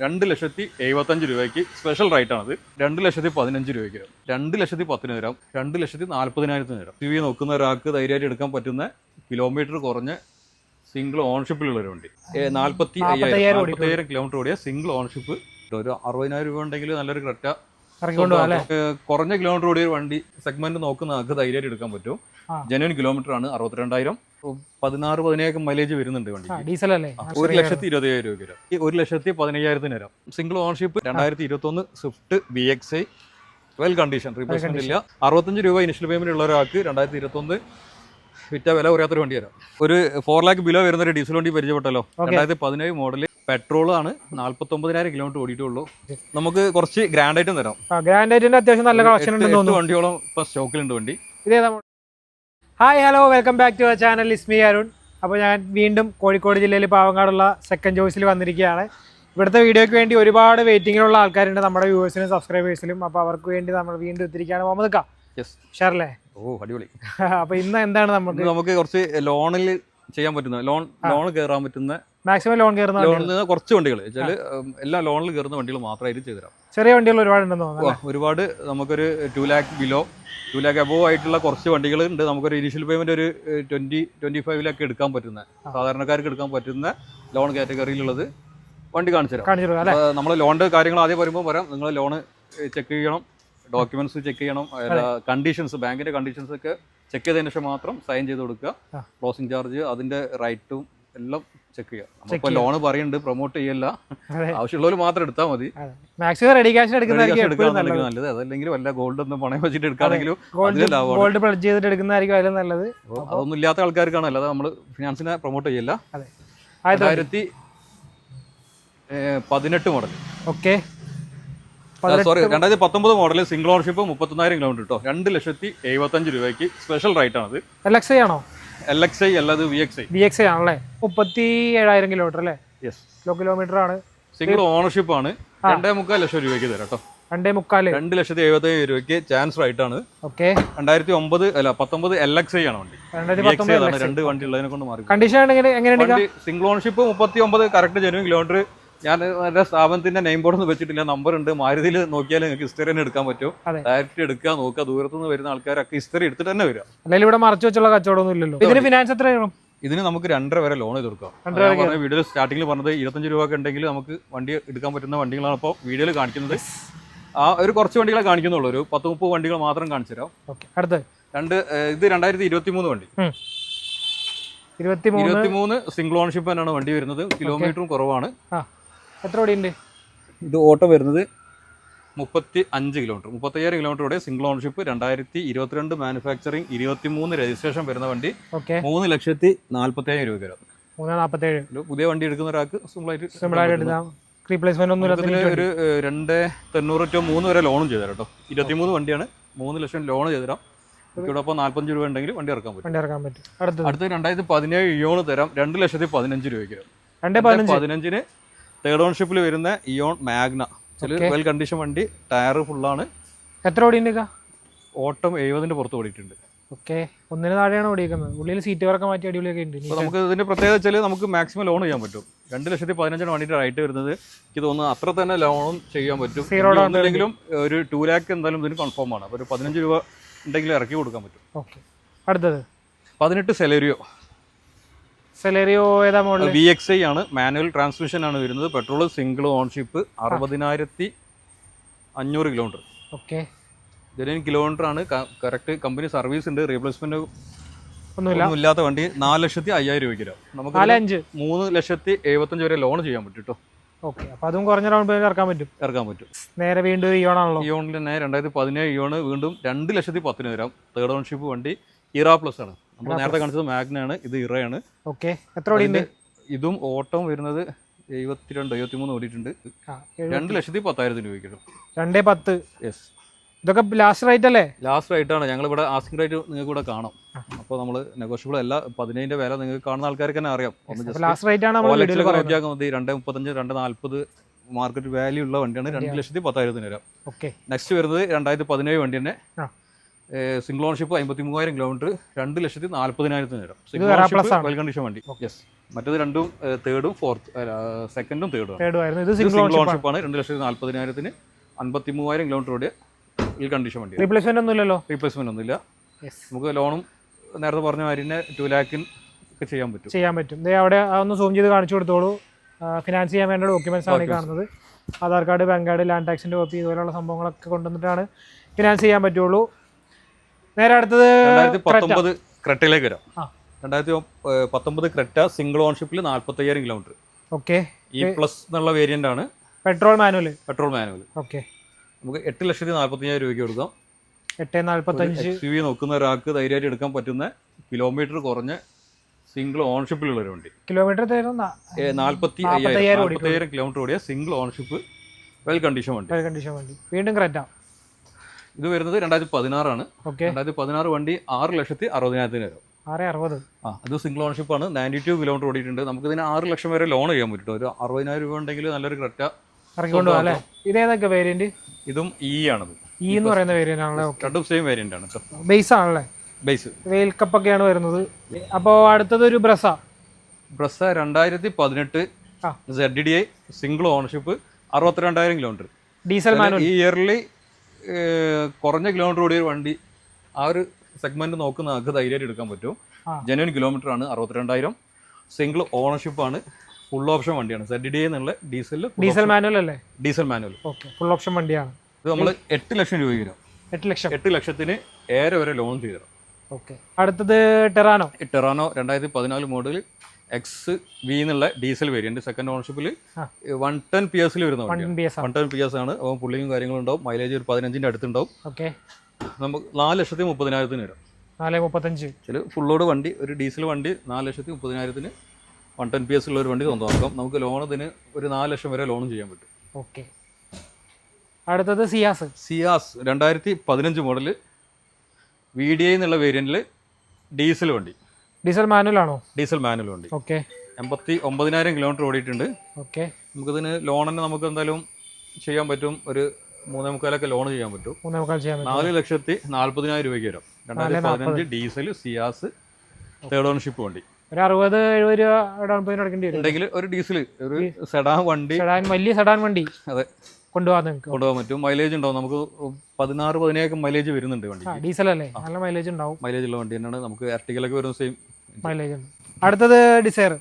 2,75,000 രൂപയ്ക്ക് special right ആണത്. 2,15,000 രൂപയ്ക്ക് 2,10,000 തരാം. 2,40,000 തരാം. ടി വി നോക്കുന്ന ഒരാൾക്ക് ധൈര്യമായിട്ട് എടുക്കാൻ പറ്റുന്ന കിലോമീറ്റർ കുറഞ്ഞ സിംഗിൾ ഓൺഷിപ്പിലുള്ള ഒരു വണ്ടി. 45,000 കിലോമീറ്റർ ഓടിയ സിംഗിൾ ഓൺഷിപ്പ്. ഒരു 60,000 രൂപ ഉണ്ടെങ്കിൽ നല്ലൊരു ക്രെറ്റ കുറഞ്ഞ കിലോമീറ്റർ ഓടിയ ഒരു വണ്ടി സെഗ്മെന്റ് നോക്കുന്ന ആൾക്ക് ധൈര്യമായിട്ട് എടുക്കാൻ പറ്റും. ജെന്യൂൻ കിലോമീറ്റർ ആണ്. 62,000 16-17 മൈലേജ് വരുന്നുണ്ട് വണ്ടി. 1,20,000 രൂപ വരാം. 1,15,000 തരാം. Single ownership 2021 Swift BXI well condition, replacement ഇല്ല. 65 രൂപ ഇനിഷ്യൽ പേയ്മെന്റ് ഉള്ള ഒരാൾക്ക് 2021 വിറ്റ വില കുറയാത്തൊരു വണ്ടി തരാം. ഒരു 4 lakh ബിലോ വരുന്ന ഒരു ഡീസൽ വണ്ടി പരിചയപ്പെട്ടല്ലോ. 2017 മോഡൽ പെട്രോൾ ആണ്. 49,000 കിലോമീറ്റർ ഓടിയിട്ടുള്ളൂ. നമുക്ക് കുറച്ച് ഗ്രാൻഡ് ഐറ്റം തരാം. അത്യാവശ്യം നല്ല കളക്ഷൻ ഉണ്ട്. 8 വണ്ടിയോളം ഇപ്പൊ സ്റ്റോക്കിലുണ്ട് വണ്ടി. Hi hello, welcome back to our channel. It's me Arun. അപ്പോൾ ഞാൻ വീണ്ടും കോഴിക്കോട് ജില്ലയിൽ പാവങ്ങാടുള്ള സെക്കൻഡ് ചോയ്സിൽ വന്നിരിക്കുകയാണ്. ഇവിടുത്തെ വീഡിയോയ്ക്ക് വേണ്ടി ഒരുപാട് വെയിറ്റിങ്ങിലുള്ള ആൾക്കാരുണ്ട്, നമ്മുടെ വ്യൂവേഴ്സിനും സബ്സ്ക്രൈബേഴ്സിലും. അപ്പോൾ അവർക്ക് വേണ്ടി നമ്മൾ വീണ്ടും എത്തിയിരിക്കുകയാണ്. മുഹമ്മദ് ഖാ ഷാറല്ലേ? ഓ അടിപൊളി. അപ്പോൾ ഇന്ന് എന്താണ് നമുക്ക് കുറച്ച് ലോണിൽ ചെയ്യാൻ പറ്റുന്ന ലോൺ കയറാൻ പറ്റുന്ന മാക്സിമം ലോൺ കയറുന്ന കുറച്ച് വണ്ടികൾ വെച്ചാൽ എല്ലാം ലോണിൽ കയറുന്ന വണ്ടികൾ മാത്രമായിട്ട് ചെയ്തുതരാം. ചെറിയ വണ്ടികൾ ഒരുപാടുണ്ടെന്ന് തോന്നുന്നു. ഒരുപാട് നമുക്കൊരു 2 lakh ബിലോ 2 lakh അബോവ് ആയിട്ടുള്ള കുറച്ച് വണ്ടികൾ ഉണ്ട്. നമുക്കൊരു ഇനീഷ്യൽ പേയ്മെന്റ് ഒരു 20-25 lakh എടുക്കാൻ പറ്റുന്ന, സാധാരണക്കാർക്ക് എടുക്കാൻ പറ്റുന്ന ലോൺ കാറ്റഗറിയിലുള്ളത് വണ്ടി കാണിച്ചു തരാം. നമ്മൾ ലോണിന്റെ കാര്യങ്ങൾ ആദ്യം വരുമ്പോൾ പറയാം. നിങ്ങൾ ലോണ് ചെക്ക് ചെയ്യണം, ഡോക്യുമെന്റ്സ് ചെക്ക് ചെയ്യണം, കണ്ടീഷൻസ്, ബാങ്കിന്റെ കണ്ടീഷൻസ് ഒക്കെ ചെക്ക് ചെയ്തതിനു ശേഷം മാത്രം സൈൻ ചെയ്ത് കൊടുക്കുക. ക്ലോസിംഗ് ചാർജ്, അതിന്റെ റൈറ്റും എല്ലാം ചെക്ക് ചെയ്യാം. നമ്മളിപ്പോ ലോണ് പറയുന്നുണ്ട്, പ്രൊമോട്ട് ചെയ്യല്ല, ആവശ്യമുള്ളവർ മാത്രം എടുത്താൽ മതി. മാക്സിമം റെഡി ക്യാഷ് എടുക്കുന്നതായിരിക്കും നല്ലത്. അതല്ലെങ്കിൽ വല്ല ഗോൾഡ് ഒന്നും പണയം വെച്ചിട്ട് എടുക്കുകയാണെങ്കിലും ഗോൾഡ് പ്ലഡ്ജ് ചെയ്തിട്ട് എടുക്കുന്നതായിരിക്കും അതിലും നല്ലത്. അതൊന്നും ഇല്ലാത്ത ആൾക്കാർക്കാണ്, അല്ലാതെ നമ്മൾ ഫിനാൻസിനെ പ്രൊമോട്ട് ചെയ്യല്ല. 2018 model. Okay, sorry 2019 model single ownership 31,000 kilometre കിട്ടോ. 2,75,000 രൂപയ്ക്ക് സ്പെഷ്യൽ റൈറ്റ് ആണത്. LXI ആണോ? LXI അല്ലാതെ VXI ആണല്ലേ. 37,000 കിലോമീറ്റർ അല്ലേ? ലോ കിലോമീറ്റർ ആണ്. സിംഗിൾ ഓണർഷിപ്പ് ആണ്. 2.25 ലക്ഷം രൂപയ്ക്ക് തരാം കേട്ടോ. 2,70,000 രൂപയ്ക്ക് ചാൻസ് റൈറ്റ് ആണ്. 2019 LXI ആണ് വണ്ടി. രണ്ട് വണ്ടി ഉള്ളതിനെ കൊണ്ട് മാറി. Condition single ownership 39 correct genuine kilometre. ഞാൻ എന്റെ സ്ഥാപനത്തിന്റെ നെയിം ബോർഡ് ഒന്നും വെച്ചിട്ടില്ല, നമ്പർ ഉണ്ട്. മാരുതിയിൽ നോക്കിയാൽ നിങ്ങൾക്ക് ഹിസ്റ്ററി തന്നെ എടുക്കാൻ പറ്റും. ഡയറക്റ്റ് എടുക്കുക, നോക്കുക. ദൂരത്തുനിന്ന് വരുന്ന ആൾക്കാരൊക്കെ ഹിസ്റ്ററി എടുത്തിട്ട് തന്നെ വരിക. അല്ലെങ്കിൽ ഇവിടെ മറച്ചു വെച്ചുള്ള കച്ചവടമൊന്നും ഇല്ലല്ലോ. ഇതിന് ഫിനാൻസ് എത്ര വേണം? ഇതിന് നമുക്ക് 2.5 വരെ ലോൺ ചെയ്ത് കൊടുക്കാം. വീഡിയോയിൽ സ്റ്റാർട്ടിംഗിൽ പറഞ്ഞത് 25 രൂപ ഉണ്ടെങ്കിൽ നമുക്ക് വണ്ടി എടുക്കാൻ പറ്റുന്ന വണ്ടികളാണ് ഇപ്പോൾ വീഡിയോയിൽ കാണിക്കുന്നത്. ആ ഒരു കുറച്ച് വണ്ടികളെ കാണിക്കുന്നുള്ളൂ, ഒരു 10-30 വണ്ടികൾ മാത്രം കാണിച്ചു തരാം. ഇത് 2023 വണ്ടി. 23 സിംഗിൾ ഓൺഷിപ്പ് തന്നെയാണ് വണ്ടി വരുന്നത്. കിലോമീറ്ററും കുറവാണ്. എത്ര ഓടിയുണ്ട്? ഇത് ഓട്ടോ വരുന്നത് 35 കിലോമീറ്റർ. 35,000 കിലോമീറ്ററോടെ സിംഗിൾ ഓൺഷിപ്പ്. 2022 മാനുഫാക്ചറിങ്, 23 രജിസ്ട്രേഷൻ വരുന്ന വണ്ടി. 3,40,000 രൂപ വരും. 3,47,000. പുതിയ വണ്ടി എടുക്കുന്ന ഒരാൾക്ക് സിമ്പിളായിട്ട് എടുക്കാം. റീപ്ലേസ്മെന്റ് ഒന്നും ഒരു 2,90,000 വരെ ലോണും ചെയ്തുതരാം കേട്ടോ. 23 വണ്ടിയാണ്. 3 ലക്ഷം ലോൺ ചെയ്തുതരാം. ഇവിടെ 45 രൂപ ഉണ്ടെങ്കിൽ വണ്ടി ഇറക്കാൻ പറ്റും. അടുത്ത് 2017 ഇയോൺ തരാം. 2,15,000 രൂപയ്ക്ക്. 2015 തേർഡ് ഓൺഷിപ്പിൽ വരുന്ന ഇയോൺ മാഗ്ന. വെൽ കണ്ടീഷൻ വണ്ടി. ടയർ ഫുള്ളാണ്. എത്ര ഓടിയുണ്ട്? ഓട്ടം 70ന്റെ പുറത്ത് ഓടിയിട്ടുണ്ട്. ഓക്കെ, 1 താഴെയാണ് ഓടിക്കുന്നത്. ഉള്ളിൽ സീറ്റ് വർക്ക് മാറ്റി അടിപൊളിയൊക്കെ ഉണ്ട്. നമുക്ക് ഇതിന്റെ പ്രത്യേകത വെച്ചാൽ നമുക്ക് മാക്സിമം ലോൺ ചെയ്യാൻ പറ്റും. 2,15,000 വണ്ടിയുടെ റൈറ്റ് വരുന്നത്. എനിക്ക് തോന്നുന്നു അത്ര തന്നെ ലോണും ചെയ്യാൻ പറ്റും. ഒന്നില്ലെങ്കിലും ഒരു 2 lakh എന്തായാലും ഇതിന് കൺഫേം ആണ്. അപ്പോൾ ഒരു 15 രൂപ ഉണ്ടെങ്കിൽ ഇറക്കി കൊടുക്കാൻ പറ്റും. ഓക്കെ, അടുത്തത് 18 സെലേറിയോ ഏതാ മോഡൽ? VXI ആണ്. മാനുവൽ ട്രാൻസ്മിഷൻ ആണ് വരുന്നത്. Petrol single ownership. 60,500 kilometre. Okay, genuine kilometre ആണ്. കറക്റ്റ് കമ്പനി സർവീസ് ഉണ്ട്. റീപ്ലേസ്മെന്റ് ഒന്നും ഇല്ലാത്ത വണ്ടി. 4,05,000 രൂപയ്ക്ക് നമുക്ക് 3,75,000 വരെ ലോൺ ചെയ്യാൻ പറ്റും കേട്ടോ. ഓക്കെ, അപ്പൊ അതും കുറഞ്ഞ റൗണ്ട് ഇറക്കാൻ പറ്റും. നേരെ വീണ്ടും ഇയോണാണല്ലോ. ഇയോണിൽ തന്നെ 2017 ഇയോണ് വീണ്ടും 2,10,000 തരാം. തേർഡ് ഓൺഷിപ്പ് വണ്ടി. ഇറ പ്ലസ് ആണ്. നമ്മൾ നേരത്തെ കാണിച്ചത് മാഗ്നയാണ്. ഇത് ഇറയാണ്. ഓക്കെ, എത്ര ഓടിയുണ്ട്? ഇതും ഓട്ടം വരുന്നത് 73 ഓടിയിട്ടുണ്ട്. 2,10,000 രൂപയ്ക്ക്. 2.10. യെസ്, ഇതൊക്കെ ലാസ്റ്റ് റേറ്റ് അല്ലേ? ലാസ്റ്റ് റേറ്റ് ആണ്. ഞങ്ങൾ ഇവിടെ ആസ്കിംഗ് റേറ്റ് നിങ്ങൾക്ക് ഇവിടെ കാണാം. അപ്പോൾ നമ്മൾ നെഗോഷ്യബിൾ അല്ല. 15ന്റെ വില നിങ്ങൾക്ക് കാണുന്ന ആൾക്കാർക്ക് തന്നെ അറിയാം. ലാസ്റ്റ് റേറ്റ് ആണ് നോക്കിയാൽ മതി. 2.35 2.40 മാർക്കറ്റ് വാല്യൂ ഉള്ള വണ്ടിയാണ്. 2,10,000 തരാം. ഓക്കെ, നെക്സ്റ്റ് വരുന്നത് 2017 വണ്ടി തന്നെ. Single ownership 53,000 kilometre. 2,40,000 തരാം. സിംഗിൾ ഓൺഷിപ്പ് വെൽ കണ്ടീഷൻ വണ്ടി. യെസ്, മറ്റേത് രണ്ടും തേർഡും സെക്കൻഡും തേർഡും ആയിരുന്നു. ഇത് സിംഗിൾ ഓൺഷിപ്പ് ആണ്. 2,40,000-ന് 53,000 കിലോമീറ്റർ ഓടിയ ഈ കണ്ടീഷൻ വണ്ടി. റീപ്ലേസ്മെന്റ് ഒന്നുമില്ലല്ലോ? റീപ്ലേസ്മെന്റ് ഒന്നുമില്ല. നമുക്ക് ലോണും നേരത്തെ പറഞ്ഞ മാതിരി തന്നെ 2 ലാഖിന് ഒക്കെ ചെയ്യാൻ പറ്റും. അവിടെ ഒന്ന് സൂം ചെയ്ത് കാണിച്ചു കൊടുത്തോളൂ. ഫിനാൻസ് ചെയ്യാൻ വേണ്ട ഡോക്യുമെന്റ്സ് ആണ് ഈ കാണുന്നത്. Aadhaar card, bank card, land ടാക്സിന്റെ കോപ്പി, ഇതുപോലുള്ള സംഭവങ്ങളൊക്കെ കൊണ്ടുവന്നിട്ടാണ് ഫിനാൻസ് ചെയ്യാൻ പറ്റുള്ളൂ. നേരെ അടുത്തത് 2019 ക്രെറ്റയിലേക്ക് വരാം. 2019 ക്രെറ്റ സിംഗിൾ ഓൺഷിപ്പിൽ 45,000 കിലോമീറ്റർ. ഓക്കെ. E+ എന്നുള്ള വേരിയന്റ് ആണ്. Petrol manual. ഓക്കെ. നമുക്ക് 8,45,000 രൂപയ്ക്ക് കൊടുക്കാം. 8,45. SUV നോക്കുന്ന ഒരാൾക്ക് ധൈര്യമായിട്ട് എടുക്കാൻ പറ്റുന്ന കിലോമീറ്റർ കുറഞ്ഞ സിംഗിൾ ഓൺഷിപ്പിലുള്ള ഒരു വണ്ടി. കിലോമീറ്റർ 45,000 കിലോമീറ്റർ ഓടിയ സിംഗിൾ ഓൺഷിപ്പ് വെൽ കണ്ടീഷൻ വണ്ടി. വീണ്ടും ക്രെറ്റ. ഇത് വരുന്നത് 2016 ആണ്. 2016 വണ്ടി 6,60,000 വരും. 6,60. അത് സിംഗിൾ ഓൺഷിപ്പ് ആണ്. 92 കിലോമീറ്റർ ഓടിയിട്ടുണ്ട്. നമുക്ക് ഇതിന് 6 ലക്ഷം വരെ ലോൺ ചെയ്യാൻ പറ്റും. ഒരു 60,000 രൂപ ഉണ്ടെങ്കിൽ നല്ലൊരു ക്രെറ്റ ഇറക്കിക്കൊണ്ടു പോകാം അല്ലേ? ഇതേതൊക്കെ വേരിയന്റ്? ഇതും ആണത്. എന്ന് പറയുന്ന വേരിയന്റ് ആണല്ലേ? രണ്ടും സെയിം വേരിയന്റ് ആണ്. ബേസ് ആണല്ലേ? ബേസ് വെയിൽ കപ്പൊക്കെയാണ് വരുന്നത്. അപ്പോൾ അടുത്തത് ഒരു Brezza 2018 ZDI single ownership 62,000 kilometre. Diesel manual. ഈ ഇയർലി കുറഞ്ഞ കിലോമീറ്റർ ഓടിയ വണ്ടി ആ ഒരു സെഗ്മെന്റ് നോക്കുന്ന ആൾക്ക് ധൈര്യമായിട്ട് എടുക്കാൻ പറ്റും. ജെന്യൂൻ കിലോമീറ്റർ ആണ്. 62,000 സിംഗിൾ ഓണർഷിപ്പ് ആണ്. ഫുൾ ഓപ്ഷൻ വണ്ടിയാണ്. ZDI എന്നുള്ള ഡീസൽ മാനുവൽ അല്ലേ? Diesel manual. ഫുൾ ഓപ്ഷൻ വണ്ടിയാണ്. ഇത് നമ്മൾ 8 ലക്ഷം രൂപ വരും. 8 ലക്ഷത്തിന് 7 വരെ ലോൺ ചെയ്തു. ഓക്കെ. അടുത്തത് ടെറാനോ 2014 മോഡൽ XV എന്നുള്ള ഡീസൽ വേരിയന്റ്. സെക്കൻഡ് ഓണർഷിപ്പിൽ 110 PS വരുന്ന വണ്ടിയാണ്. 110 PS ആണ്. അപ്പോൾ പുള്ളിയും കാര്യങ്ങളും ഉണ്ടാവും. മൈലേജ് ഒരു 15ന്റെ അടുത്തുണ്ടാവും. നമുക്ക് 4,30,000 വരും. 4,35. ചില ഫുള്ളോട് വണ്ടി, ഒരു ഡീസൽ വണ്ടി 4,30,000 110 PS ഉള്ള ഒരു വണ്ടി സ്വന്തമാക്കാം. നമുക്ക് ലോൺ ഇതിന് ഒരു 4 ലക്ഷം വരെ ലോണും ചെയ്യാൻ പറ്റും. ഓക്കെ. അടുത്തത് സിയാസ് 2015 മോഡൽ VDI എന്നുള്ള വേരിയന്റിൽ ഡീസൽ വണ്ടി. ഡീസൽ മാനുവൽ ആണോ? ഡീസൽ മാനുവൽ വണ്ടി. ഓക്കെ. 89,000 കിലോമീറ്റർ ഓടിയിട്ടുണ്ട്. ഓക്കെ. നമുക്കിതിന് ലോൺ തന്നെ നമുക്ക് എന്തായാലും ചെയ്യാൻ പറ്റും. ഒരു 3,45,000 ലോൺ ചെയ്യാൻ പറ്റും. 4,40,000 രൂപയ്ക്ക് വരും. 2015 ഡീസൽ സിയാസ് തേർഡ് ഓണർഷിപ്പ് വണ്ടി. ഒരു 60-70 രൂപ ഡൗൺ പേയ്മെന്റ് അടക്കേണ്ടി വരും. ഉണ്ടെങ്കിൽ ഒരു ഡീസൽ, ഒരു സെഡാൻ വണ്ടി, വലിയ സെഡാൻ വണ്ടി അതെ കൊണ്ടുപോകാൻ പറ്റും. മൈലേജ് ഉണ്ടാവും. നമുക്ക് 16-17 മൈലേജ് വരുന്നുണ്ട് വണ്ടി. ഡീസൽ അല്ലേ? നല്ല മൈലേജ് ഉണ്ടാവും. മൈലേജ് ഉള്ള വണ്ടി തന്നെയാണ്. നമുക്ക് എർട്ടിക്കലൊക്കെ വരുന്ന സെയിം മൈലേജ് ഉണ്ട്. അടുത്തത് ഡിസയർ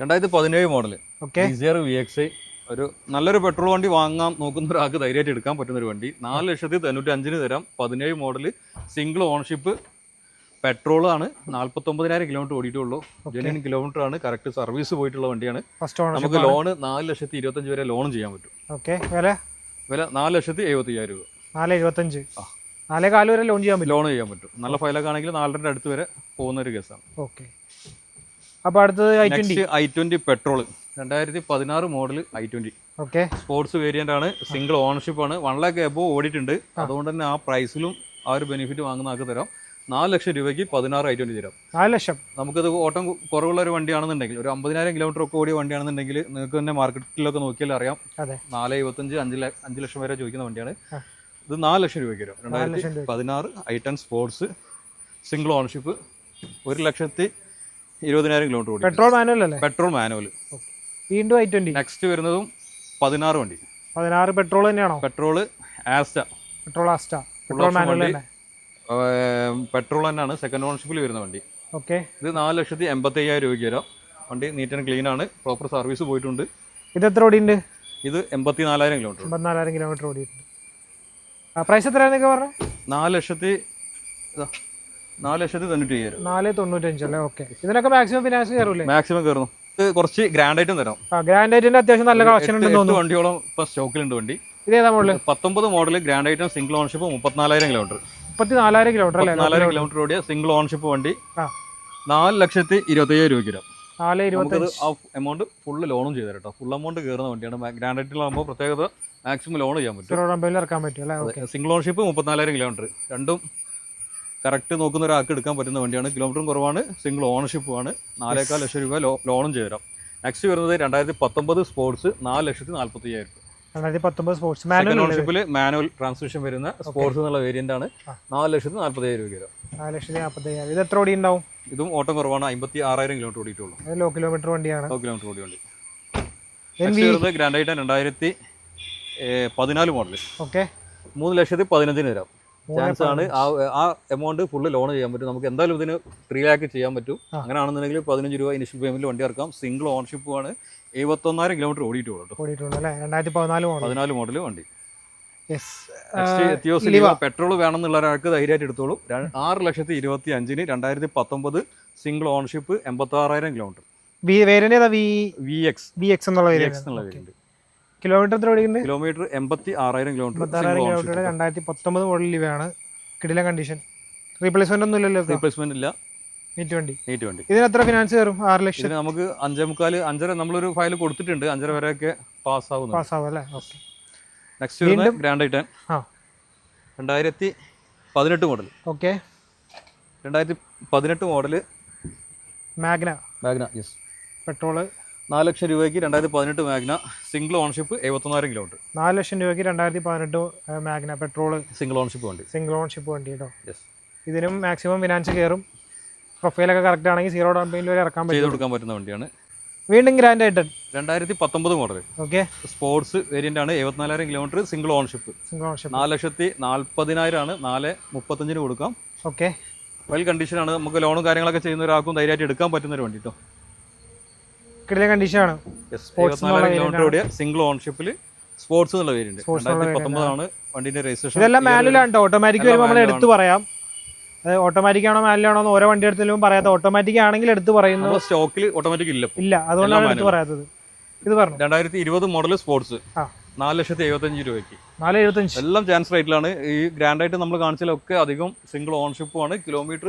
2017 മോഡൽ ഡിസയർ VXI. ഒരു നല്ലൊരു പെട്രോൾ വണ്ടി വാങ്ങാൻ നോക്കുന്ന ഒരാൾക്ക് ധൈര്യമായിട്ട് എടുക്കാൻ പറ്റുന്ന ഒരു വണ്ടി. 4,95,000 തരാം. 17 മോഡൽ സിംഗിൾ ഓണർഷിപ്പ് പെട്രോൾ ആണ്. 49,000 കിലോമീറ്റർ ഓടിയിട്ടുള്ളൂ. ജെന്യൂൻ കിലോമീറ്റർ ആണ്. കറക്റ്റ് സർവീസ് പോയിട്ടുള്ള വണ്ടിയാണ്. നമുക്ക് ലോണ് 4,25,000 വരെ ലോൺ ചെയ്യാൻ പറ്റും. വില 4,75,000 രൂപ. 4,75. 4,4 വരെ ലോൺ ചെയ്യാൻ പറ്റും. നല്ല ഫയലൊക്കെ ആണെങ്കിൽ 4,5 അടുത്ത് വരെ പോകുന്ന ഒരു കേസാണ്. ഓക്കെ. അപ്പോൾ അടുത്തത് i20 petrol 2016 model i20. Okay. Sports variant ആണ്. സിംഗിൾ ഓണർഷിപ്പ് ആണ്. 1 lakh എബോവ് ഓടിയിട്ടുണ്ട്. അതുകൊണ്ട് തന്നെ ആ പ്രൈസിലും ആ ഒരു ബെനിഫിറ്റ് വാങ്ങുന്ന ആൾക്ക് തരാം. 4 ലക്ഷം രൂപയ്ക്ക് 16 i20 തരാം. 4 ലക്ഷം. നമുക്കത് ഓട്ടം കുറവുള്ള ഒരു വണ്ടിയാണെന്നുണ്ടെങ്കിൽ, ഒരു 50,000 കിലോമീറ്റർ ഒക്കെ ഓടിയ വണ്ടിയാണെന്നുണ്ടെങ്കിൽ നിങ്ങൾക്ക് തന്നെ മാർക്കറ്റിലൊക്കെ നോക്കിയാൽ അറിയാം. 4,75,000 5 ലക്ഷം വരെ ചോദിക്കുന്ന വണ്ടിയാണ്. ഇത് 4 ലക്ഷം രൂപയ്ക്ക് വരും. 2016 i10 sports single ownership 1,20,000 kilometre ഓടി. പെട്രോൾ മാനുവൽ അല്ലേ? Petrol manual. വീണ്ടും i20. നെക്സ്റ്റ് വരുന്നതും 16 വണ്ടി. 16 പെട്രോൾ തന്നെയാണോ? Petrol Asta. പെട്രോൾ മാനുവൽ തന്നെ. പെട്രോൾ തന്നെയാണ്. സെക്കൻഡ് ഓണർഷിപ്പിൽ വരുന്ന വണ്ടി. ഓക്കെ. ഇത് 4,85,000 രൂപയ്ക്ക് വരാം. വണ്ടി നീറ്റ് ആൻഡ് ക്ലീൻ ആണ്. പ്രോപ്പർ സർവീസ് പോയിട്ടുണ്ട്. ഇത് എത്ര ഓടിയുണ്ട്? ഇത് 84,000 കിലോമീറ്റർ. 84,000 കിലോമീറ്റർ ഓടിയിട്ടുണ്ട്. പ്രൈസ് എത്രയാണെന്നൊക്കെ പറഞ്ഞത്? 4,95,000. 4,95 അല്ലേ? ഓക്കെ. ഇതിനൊക്കെ മാക്സിമം ഫിനാൻസ് കയറൂലേ? മാക്സിമം കയറുന്നു. ഇത് കുറച്ച് ഗ്രാൻഡ് ആയിട്ടും തരാം. ഗ്രാൻഡ് ആയിട്ടിന്റെ അത്യാവശ്യം നല്ല കളക്ഷൻ ഉണ്ടെന്ന് തോന്നുന്നു. വണ്ടിയോളം ഇപ്പൊ സ്റ്റോക്കിലുണ്ട് വണ്ടി. ഇതേതാ model? 19 model grand item single ownership 34,000 kilometre. 34,000 kilometre അല്ലേ? 4,000 കിലോമീറ്റർ ഓടിയ സിംഗിൾ ഓണർഷിപ്പ് വണ്ടി 4,25,000 രൂപയ്ക്ക് വരാം. 4,25,000. ആ എമൗണ്ട് ഫുള്ള് ലോണും ചെയ്തു കേട്ടോ. ഫുൾ എമൗണ്ട് കയറുന്ന വണ്ടിയാണ്. ഗ്രാൻഡ് ഐറ്റിലാകുമ്പോൾ പ്രത്യേകത മാക്സിമം ലോൺ ചെയ്യാൻ പറ്റും. Single ownership 34,000 kilometre. രണ്ടും കറക്റ്റ് നോക്കുന്ന ഒരാൾക്ക് എടുക്കാൻ പറ്റുന്ന വണ്ടിയാണ്. കിലോമീറ്ററും കുറവാണ്. സിംഗിൾ ഓണർഷിപ്പുമാണ്. 4,4 ലക്ഷം രൂപ ലോണും ചെയ്തു തരാം. നെക്സ്റ്റ് വരുന്നത് 2019 സ്പോർട്സ് 4,40,000. 2019 സ്പോർട്സ് ഓണർഷിപ്പിൽ മാനുവൽ ട്രാൻസ്മിഷൻ വരുന്ന സ്പോർട്സ് എന്നുള്ള വേരിയന്റ് ആണ്. 4,40,000 രൂപ വരാം. 4,45,000. ഇത് എത്ര ഓടി ഉണ്ടാവും? ഇതും ഓട്ടം കുറവാണ്, 56,000 കിലോമീറ്റർ ഓടിയിട്ടുള്ളൂ. ലോ കിലോമീറ്റർ വണ്ടിയാണ്. ലോ കിലോമീറ്റർ ഓടി വണ്ടി. Grand ഐറ്റൻ 2014 model. ഓക്കെ. 3,15,000 തരാം. ചാൻസ് ആണ്. ആ എമൗണ്ട് ഫുള്ള് ലോൺ ചെയ്യാൻ പറ്റും. നമുക്ക് എന്തായാലും ഇതിന് 3 lakh ചെയ്യാൻ പറ്റും. അങ്ങനെയാണെന്നുണ്ടെങ്കിൽ 15 രൂപ ഇനിഷ്യൽ പേയ്മെന്റിൽ വണ്ടി ഇറക്കാം. സിംഗിൾ ഓൺഷിപ്പ് ആണ്. 71,000 കിലോമീറ്റർ ഓടിയിട്ടുള്ളൂ. 2014 മോഡൽ വണ്ടി. പെട്രോൾ വേണമെന്നുള്ള ഒരാൾക്ക് ധൈര്യമായിട്ട് എടുത്തോളൂ. 6,25,000 2019 സിംഗിൾ ഓൺഷിപ്പ് 86,000 കിലോമീറ്റർ. കിലോമീറ്റർ എത്ര ഓടിക്കുന്നുണ്ട്? Kilometre 86,000 kilometre. 2019 മോഡൽ ലിവാണ്. കിടില കണ്ടീഷൻ. റീപ്ലേസ്മെന്റ് ഒന്നും ഇല്ലല്ലോ? റീപ്ലേസ്മെന്റ് ഇല്ല. നീറ്റ് വണ്ടി. ഇതിന് എത്ര ഫിനാൻസ് കയറും? 6 ലക്ഷം. നമുക്ക് 5.25 5.5 നമ്മളൊരു ഫയൽ കൊടുത്തിട്ടുണ്ട്. 5.5 വരെയൊക്കെ പാസ് ആവും അല്ലേ? Okay. Next grand ഐറ്റൻ 2018 model. Okay. 2018 model Magna. Yes. Petrol 4 ലക്ഷം രൂപയ്ക്ക് 2018 മാഗ്ന സിംഗിൾ ഓൺഷിപ്പ് 71,000 കിലോമീറ്റർ. 4 ലക്ഷം രൂപയ്ക്ക് 2018 മാഗ്ന പെട്രോള് സിംഗിൾ ഓൺഷിപ്പ് വണ്ടി. കേട്ടോ. ഇതിനും മാക്സിമം ഫിനാൻസ് കയറും. പ്രൊഫൈലൊക്കെ കറക്റ്റ് ആണെങ്കിൽ 0 ഡൗൺ പേയ്മെന്റ് വരെ ഇറക്കാൻ കൊടുക്കാൻ പറ്റുന്ന വണ്ടിയാണ്. വീണ്ടും grand ഐറ്റൻ 2019 model. Okay. Sports variant ആണ്. 74,000 കിലോമീറ്റർ സിംഗിൾ ഓൺഷിപ്പ്. 4,40,000 ആണ്. 4,35 കൊടുക്കാം. ഓക്കെ. വെൽ കണ്ടീഷൻ ആണ്. നമുക്ക് ലോണും കാര്യങ്ങളൊക്കെ ചെയ്യുന്ന ഒരാൾക്കും ധൈര്യമായിട്ട് എടുക്കാൻ പറ്റുന്ന ഒരു വണ്ടി കേട്ടോ. കിടില കണ്ടീഷനാണ്. 74,000 കിലോമീറ്റർ ഓടിയ സിംഗിൾ ഓൺഷിപ്പിൽ സ്പോർട്സ് എന്നുള്ള വേരിയന്റ്. 2019 ആണ് വണ്ടിന്റെ രജിസ്ട്രേഷൻ. ഇതെല്ലാം മാനുവലാണ്. ഓട്ടോമാറ്റിക് വരുമ്പോൾ നമ്മൾ എടുത്ത് പറയാം. ഓട്ടോമാറ്റിക് ആണോ മാനുവൽ ആണോ ഓരോ വണ്ടി എടുത്താലും പറയാത്ത. ഓട്ടോമാറ്റിക് ആണെങ്കിൽ എടുത്ത് പറയുന്നു. സ്റ്റോക്കിൽ ഓട്ടോമാറ്റിക് ഇല്ല. അതുകൊണ്ടാണ് എടുത്ത് പറയാത്തത്. ഇത് പറഞ്ഞു 2020 മോഡൽ സ്പോർട്സ് 4,75,000 രൂപയ്ക്ക്. 4,75. എല്ലാം ചാൻസ് റേറ്റിലാണ്. ഈ ഗ്രാൻഡ് ആയിട്ട് നമ്മൾ കാണിച്ചാലൊക്കെ അധികം സിംഗിൾ ഓൺഷിപ്പും ആണ്. കിലോമീറ്റർ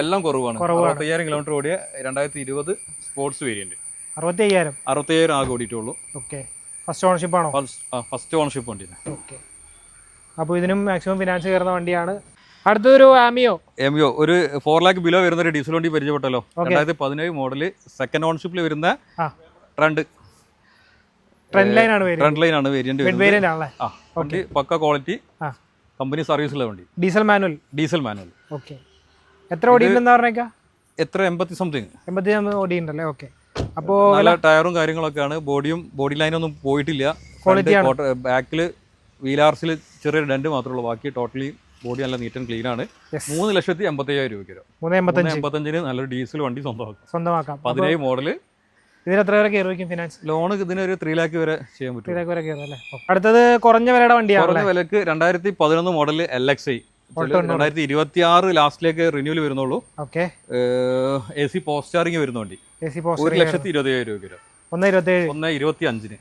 എല്ലാം കുറവാണ്. 65,000 കിലോമീറ്റർ ഓടിയ 2020 സ്പോർട്സ് വേരിയന്റ്. 65,000 ആകെ ഓടിയിട്ടുള്ളൂ. ഓക്കെ. ഫസ്റ്റ് ഓൺഷിപ്പ് ആണോ? ഫസ്റ്റ് ഓൺഷിപ്പ് വണ്ടി. ഓക്കെ. അപ്പോൾ ഇതിനും മാക്സിമം ഫിനാൻസ് കയറുന്ന വണ്ടിയാണ്. അടുത്തൊരു ആമിയോ ഒരു 4 lakh ബിലോ വരുന്ന ഒരു ഡീസൽ വണ്ടി പരിചയപ്പെട്ടല്ലോ. 2017 മോഡല് സെക്കൻഡ് ഓൺഷിപ്പിൽ വരുന്ന ട്രെൻഡ് ലൈൻ ആണ് വേരിയന്റ്. വണ്ടി പക്ക ക്വാളിറ്റി കമ്പനി സർവീസുള്ള വണ്ടി. Diesel manual. ഓക്കെ. എത്ര ഓടിയിട്ടുണ്ടെന്ന് പറഞ്ഞേക്കാ? എത്ര 80 സംതിങ് ഓടിയിട്ടുണ്ടല്ലേ? ഓക്കെ. അപ്പോൾ നല്ല ടയറും കാര്യങ്ങളൊക്കെയാണ്. ബോഡി ലൈനൊന്നും പോയിട്ടില്ല. ബാക്കിൽ വീലാർസിൽ ചെറിയ ഡെന്റ് മാത്രമേ ഉള്ളൂ. ബാക്കി ടോട്ടലി ബോഡി നല്ല നീറ്റ് ആൻഡ് ക്ലീൻ ആണ്. 3,85,000 രൂപയ്ക്ക് 385 നല്ലൊരു ഡീസൽ വണ്ടി സ്വന്തമാക്കാം. 17 മോഡല്. ഇതിന് എത്ര വരെ കയറും ഫിനാൻസ്? ലോൺ ഇതിന് ഒരു 3 lakh വരെ ചെയ്യാൻ പറ്റും. അടുത്തത് കുറഞ്ഞ വിലയുടെ വണ്ടിയാണ്. കുറഞ്ഞ വിലക്ക് 2011 മോഡൽ LXi 2026 ലാസ്റ്റിലേക്ക് റിന്യൂവൽ വരുന്നുള്ളൂ. AC പോസ്റ്റ് ചാർജിങ് വരുന്ന വണ്ടി. 1,20,000 രൂപയ്ക്ക് 1,25,000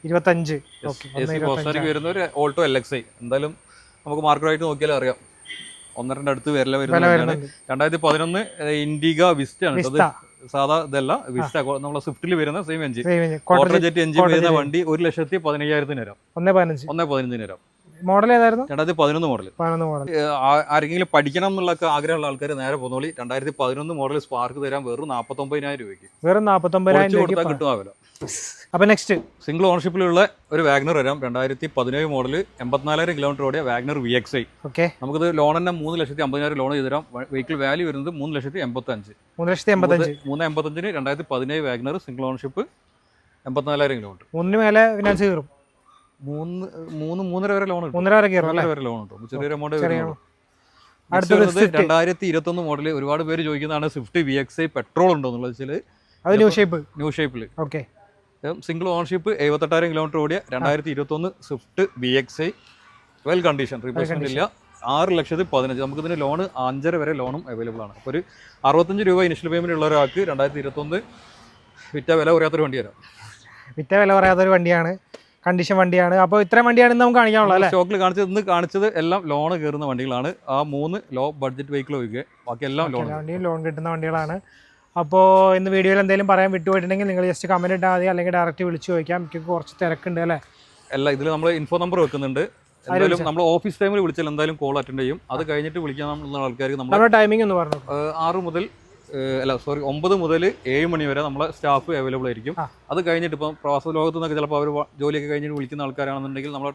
AC പോസ്റ്റ് ചാർജിങ് വരുന്ന ഒരു ഓൾട്ടോ LXi. എന്തായാലും നമുക്ക് മാർക്കറ്റായിട്ട് നോക്കിയാലും അറിയാം 1.2 അടുത്ത് വില വരുന്നതാണ്. 2011 ഇൻഡിഗ വിസ്റ്റ ആണ്. സാധാ ഇതല്ല, വിസ്റ്റ നമ്മളെ സ്വിഫ്റ്റിൽ വരുന്ന സെയിം എഞ്ചിൻ. ഓട്ടോജെറ്റ് എഞ്ചിൻ വരുന്ന വണ്ടി 1,15,000 തരാം. 1,15,000 തരാം. മോഡൽ ഏതായിരുന്നു? 2011 മോഡൽ. ആരെങ്കിലും പഠിക്കണം എന്നുള്ള ആഗ്രഹമുള്ള ആൾക്കാർ നേരെ പോന്നോളി. 2011 മോഡൽ സ്പാർക്ക് തരാൻ വെറും 49,000 രൂപയ്ക്ക്. വെറും 49,000 കൊടുത്താൽ കിട്ടും ആ വില. അപ്പൊ നെക്സ്റ്റ് സിംഗിൾ ഓണർഷിപ്പിലുള്ള ഒരു വാഗ്നർ വരാം. 2017 മോഡൽ 84,000 കിലോമീറ്റർ ഓടിയ വാഗ്നർ VXi. നമുക്കിത് ലോൺ തന്നെ 3,50,000 ലോൺ ചെയ്ത് തരാം. വെഹിക്കിൾ വാല്യൂ വരുന്നത് 3,85,000. 3,85,000 2017 വാഗ്നർ സിംഗിൾ ഓണർഷിപ്പ് 84,000 കിലോമീറ്റർ. 3 മേലെ ഫിനാൻസ് കയറും. 3.5 വരെ ലോൺ കിട്ടും. ചെറിയൊരു എമൗണ്ട്. 2021 മോഡൽ ഒരുപാട് പേര് ചോദിക്കുന്നതാണ് സ്വിഫ്റ്റ് VXi പെട്രോൾ ഉണ്ടോ എന്നുള്ളത്. വെച്ചാൽ ന്യൂ ഷേപ്പിൽ സിംഗിൾ ഓൺഷിപ്പ് 78,000 കിലോമീറ്റർ ഓടിയ 2021 Swift VXi. Well condition, replacement ഇല്ല. 6,15,000. നമുക്കിതിന് ലോൺ 5.5 വരെ ലോണും അവൈലബിൾ ആണ്. അപ്പോൾ ഒരു 65 രൂപ ഇനിഷ്യൽ പേയ്മെന്റ് ഉള്ള ഒരാൾക്ക് 2021 വിറ്റ വില പറയാത്തൊരു വണ്ടി തരാം. കണ്ടീഷൻ വണ്ടിയാണ്. അപ്പോൾ ഇത്രയും വണ്ടിയാണ് നമുക്ക് കാണിക്കാനുള്ളത്. സ്റ്റോക്കിൽ കാണിച്ചത് എല്ലാം ലോൺ കയറുന്ന വണ്ടികളാണ്. ആ 3 ലോ ബഡ്ജറ്റ് വെഹിക്കിൾ ഒഴികെ ബാക്കി എല്ലാം ലോൺ കിട്ടുന്ന വണ്ടികളാണ്. അപ്പോൾ ഇന്ന് വീഡിയോയിൽ എന്തെങ്കിലും പറയാൻ വിട്ടുപോയിട്ടുണ്ടെങ്കിൽ നിങ്ങൾ ജസ്റ്റ് കമന്റ് ഇട്ടാൽ മതി, അല്ലെങ്കിൽ ഡയറക്റ്റ് വിളിച്ച് ചോദിക്കാം. എനിക്ക് കുറച്ച് തിരക്കുണ്ട് അല്ലേ? അല്ല, ഇതിൽ നമ്മൾ ഇൻഫോ നമ്പർ വെക്കുന്നുണ്ട്. എന്തായാലും നമ്മൾ ഓഫീസ് ടൈമിൽ വിളിച്ചാൽ എന്തായാലും കോൾ അറ്റൻഡ് ചെയ്യും. അത് കഴിഞ്ഞിട്ട് വിളിക്കാൻ ആൾക്കാർക്ക് നമ്മുടെ ടൈമിംഗ് ഒന്ന് പറഞ്ഞു. 9 മുതൽ 7 മണി വരെ നമ്മളെ സ്റ്റാഫ് അവൈലബിൾ ആയിരിക്കും. അത് കഴിഞ്ഞിട്ട് ഇപ്പം പ്രവാസ ലോകത്ത് നിന്നൊക്കെ ചിലപ്പോൾ അവർ ജോലിയൊക്കെ കഴിഞ്ഞിട്ട് വിളിക്കുന്ന ആൾക്കാരാണെന്നുണ്ടെങ്കിൽ നമ്മളെ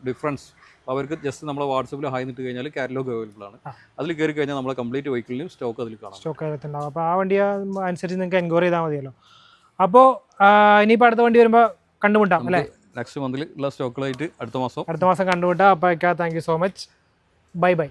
ഡിഫറൻസ് അവർക്ക് ജസ്റ്റ് നമ്മളെ വാട്സപ്പിൽ ഹായ് ഇട്ട് കഴിഞ്ഞാൽ കാറ്റലോഗ് അവൈലബിൾ ആണ്. അതിൽ കയറി കഴിഞ്ഞാൽ നമ്മളെ കംപ്ലീറ്റ് വെഹിക്കിളിലും സ്റ്റോക്ക് അതിൽ കാണാം. സ്റ്റോക്ക് അതിലുണ്ടാവും. അപ്പോൾ ആ വണ്ടി അനുസരിച്ച് നിങ്ങൾക്ക് എൻക്വയറി ചെയ്താൽ മതിയല്ലോ. അപ്പോൾ ഇനിയിപ്പോൾ അടുത്ത വണ്ടി വരുമ്പോൾ കണ്ടുമുട്ടാം അല്ലേ? നെക്സ്റ്റ് മന്തിൽ ഉള്ള സ്റ്റോക്കുകളായിട്ട് അടുത്ത മാസം കണ്ടുമുട്ടാം. അപ്പോൾ thank you so much. Bye bye.